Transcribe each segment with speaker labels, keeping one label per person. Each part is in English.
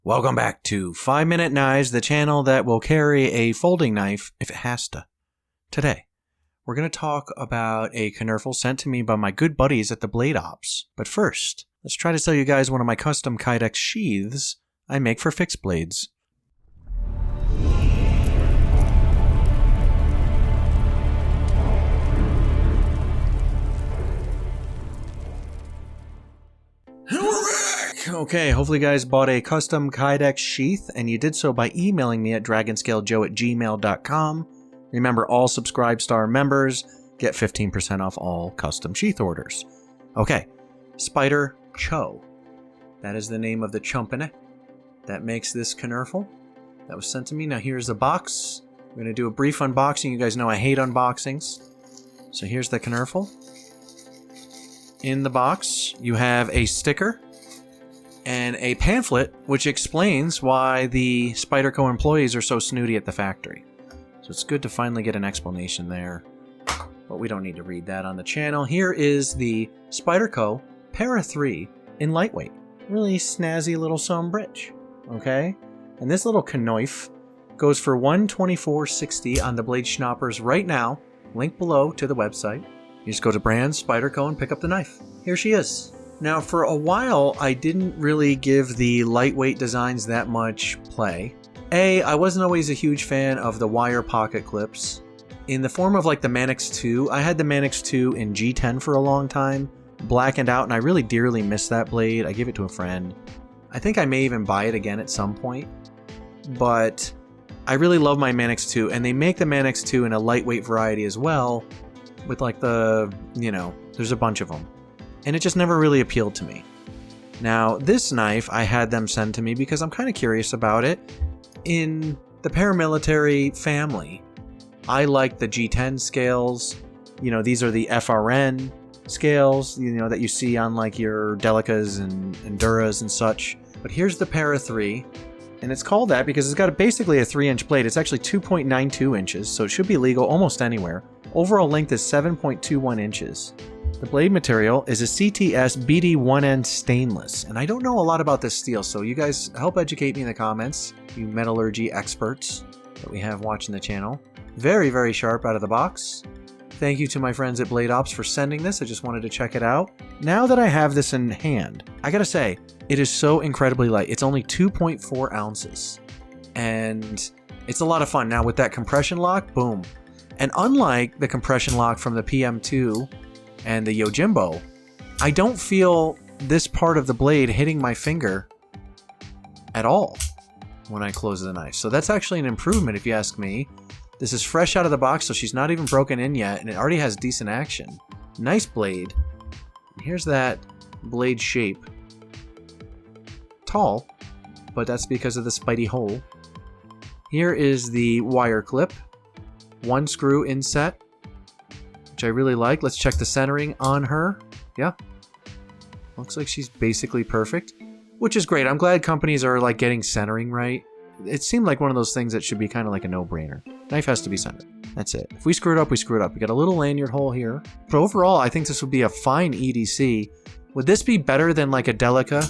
Speaker 1: Welcome back to 5 Minute Knives, the channel that will carry a folding knife if it has to. Today, we're going to talk about a Knerfel sent to me by my good buddies at the Blade Ops. But first, let's try to sell you guys one of my custom Kydex sheaths I make for fixed blades. Okay, hopefully you guys bought a custom Kydex sheath, and you did so by emailing me at dragonscalejoe@gmail.com. Remember, all Subscribestar members get 15% off all custom sheath orders. Okay, Spyderco. That is the name of the chumpine that makes this Knerfel that was sent to me. Now here's the box. I'm going to do a brief unboxing. You guys know I hate unboxings. So here's the Knerfel. In the box, you have a sticker and a pamphlet which explains why the Spyderco employees are so snooty at the factory. So it's good to finally get an explanation there, but we don't need to read that on the channel. Here is the Spyderco PM3 in lightweight. Really snazzy little sombrich, okay? And this little knife goes for $124.60 on the Blade Schnoppers right now. Link below to the website. You just go to Brands, Spyderco, and pick up the knife. Here she is. Now, for a while, I didn't really give the lightweight designs that much play. I wasn't always a huge fan of the wire pocket clips. In the form of like the Manix 2, I had the Manix 2 in G10 for a long time, blackened out, and I really dearly miss that blade. I gave it to a friend. I think I may even buy it again at some point, but I really love my Manix 2, and they make the Manix 2 in a lightweight variety as well, with like the, there's a bunch of them. And it just never really appealed to me. Now, this knife I had them send to me because I'm kind of curious about it. In the paramilitary family, I like the G10 scales. These are the FRN scales, that you see on like your Delicas and Enduras and such. But here's the Para 3, and it's called that because it's got basically a 3-inch blade. It's actually 2.92 inches, so it should be legal almost anywhere. Overall length is 7.21 inches. The blade material is a CTS BD1N stainless, and I don't know a lot about this steel, so you guys help educate me in the comments, you metallurgy experts that we have watching the channel. Very, very sharp out of the box. Thank you to my friends at Blade Ops for sending this. I just wanted to check it out. Now that I have this in hand, I gotta say, it is so incredibly light. It's only 2.4 ounces, and it's a lot of fun. Now with that compression lock, boom. And unlike the compression lock from the PM2 and the Yojimbo, I don't feel this part of the blade hitting my finger at all when I close the knife. So that's actually an improvement if you ask me. This is fresh out of the box, so she's not even broken in yet, and it already has decent action. Nice blade. Here's that blade shape. Tall, but that's because of the Spidey hole. Here is the wire clip. 1 screw inset, which I really like. Let's check the centering on her. Yeah. Looks like she's basically perfect, which is great. I'm glad companies are like getting centering right. It seemed like one of those things that should be kind of like a no-brainer. Knife has to be centered. That's it. If we screw it up, we screw it up. We got a little lanyard hole here. But overall, I think this would be a fine EDC. Would this be better than like a Delica,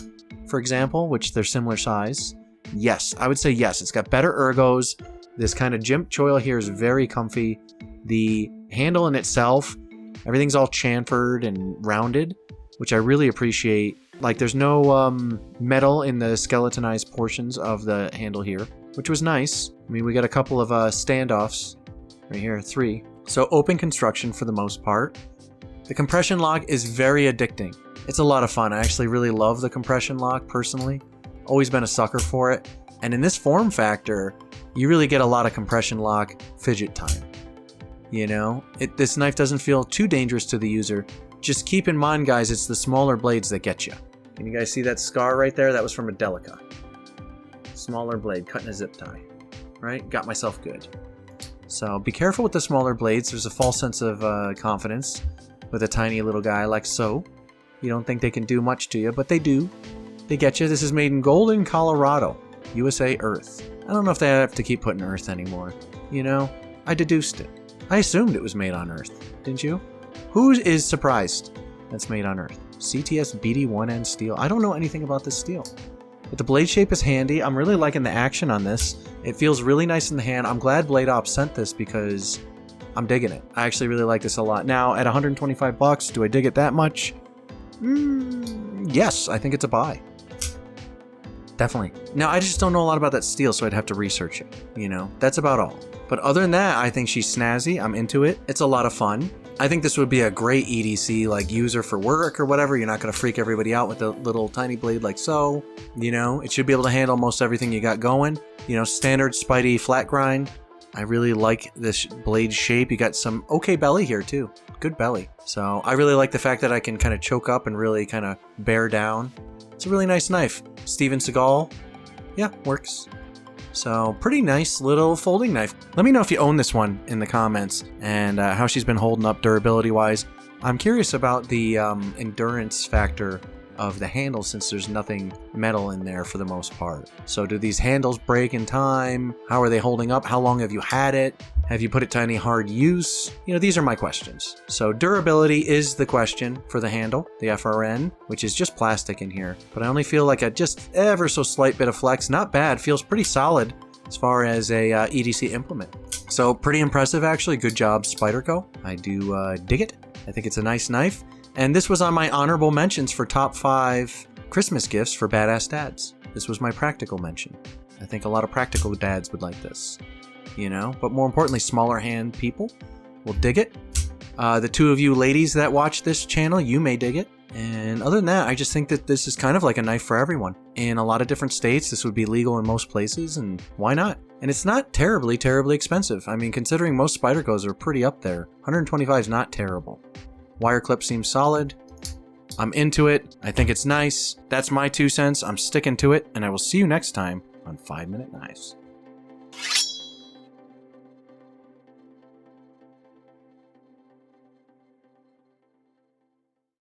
Speaker 1: for example, which they're similar size? Yes, I would say yes. It's got better ergos. This kind of jimp choil here is very comfy. The handle in itself, everything's all chamfered and rounded, which I really appreciate. Like there's no metal in the skeletonized portions of the handle here, which was nice. I mean, we got a couple of standoffs right here, 3. So open construction for the most part. The compression lock is very addicting. It's a lot of fun. I actually really love the compression lock personally. Always been a sucker for it. And in this form factor, you really get a lot of compression lock fidget time. This knife doesn't feel too dangerous to the user. Just keep in mind, guys, it's the smaller blades that get you. Can you guys see that scar right there? That was from a Delica. Smaller blade, cutting a zip tie. Right? Got myself good. So be careful with the smaller blades. There's a false sense of confidence with a tiny little guy like so. You don't think they can do much to you, but they do. They get you. This is made in Golden, Colorado. USA Earth. I don't know if they have to keep putting Earth anymore. I deduced it. I assumed it was made on Earth. Didn't you? Who is surprised that's made on Earth? CTS BD1N steel. I don't know anything about this steel. But the blade shape is handy. I'm really liking the action on this. It feels really nice in the hand. I'm glad Blade Ops sent this because I'm digging it. I actually really like this a lot. Now, at 125 bucks, do I dig it that much? Yes, I think it's a buy. Definitely. Now, I just don't know a lot about that steel, so I'd have to research it, you know? That's about all. But other than that, I think she's snazzy. I'm into it. It's a lot of fun. I think this would be a great EDC, like, user for work or whatever. You're not going to freak everybody out with a little tiny blade like so. You know, it should be able to handle most everything you got going. You know, standard Spidey flat grind. I really like this blade shape. You got some okay belly here, too. Good belly. So I really like the fact that I can kind of choke up and really kind of bear down. It's a really nice knife. Steven Seagal. Yeah, works. So pretty nice little folding knife. Let me know if you own this one in the comments and how she's been holding up durability wise. I'm curious about the endurance factor of the handle since there's nothing metal in there for the most part. So do these handles break in time? How are they holding up? How long have you had it? Have you put it to any hard use? You know, these are my questions. So durability is the question for the handle, the FRN, which is just plastic in here. But I only feel like a just ever so slight bit of flex. Not bad, feels pretty solid as far as a EDC implement. So pretty impressive actually, good job Spyderco. I do dig it. I think it's a nice knife. And this was on my honorable mentions for top 5 Christmas gifts for badass dads. This was my practical mention. I think a lot of practical dads would like this, you know, but more importantly, smaller hand people will dig it. The 2 of you ladies that watch this channel, you may dig it. And other than that, I just think that this is kind of like a knife for everyone. In a lot of different states, this would be legal in most places, and why not? And it's not terribly, terribly expensive. I mean, considering most Spydercos are pretty up there, 125 is not terrible. Wire clip seems solid. I'm into it. I think it's nice. That's my 2 cents. I'm sticking to it, and I will see you next time on 5 Minute Knives.